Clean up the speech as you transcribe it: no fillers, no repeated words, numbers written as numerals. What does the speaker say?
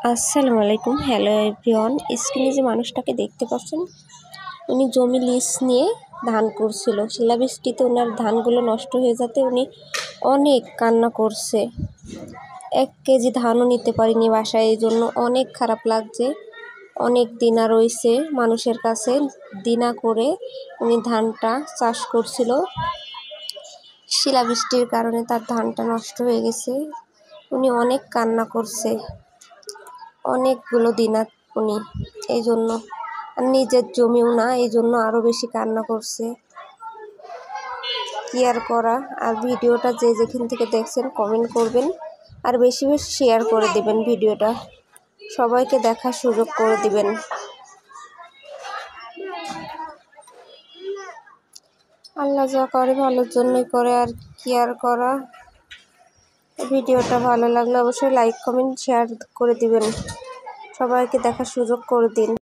আসসালামু আলাইকুম। Hello everyone. স্ক্রিনে যে মানুষটাকে দেখতে পাচ্ছেন, উনি জমি লিজ নিয়ে ধান করছিল। শিলাবৃষ্টিতে ওনার ধানগুলো নষ্ট হয়ে যেতে উনি অনেক কান্না করছে। 1 কেজি ধানও নিতে পারিনি বাসায়, এই জন্য অনেক খারাপ লাগছে। অনেক দিনা রয়েছে মানুষের কাছে, দিনা করে উনি ধানটা চাষ করছিল। শিলাবৃষ্টির কারণে তার ধানটা নষ্ট হয়ে গেছে। উনি অনেক কান্না করছে, অনেকগুলো দিনা উনি, এই জন্য। আর নিজের জমিও না, এই জন্য আরও বেশি কান্না করছে। কি আর করা। আর ভিডিওটা যে যেখান থেকে দেখছেন কমেন্ট করবেন, আর বেশি বেশি শেয়ার করে দিবেন ভিডিওটা, সবাইকে দেখার সুযোগ করে দিবেন। আল্লাহ যা করে ভালোর জন্যই করে, আর কি আর করা। ভিডিওটা ভালো লাগলে অবশ্যই লাইক কমেন্ট শেয়ার করে দিবেন, সবাইকে দেখার সুযোগ করে দিন।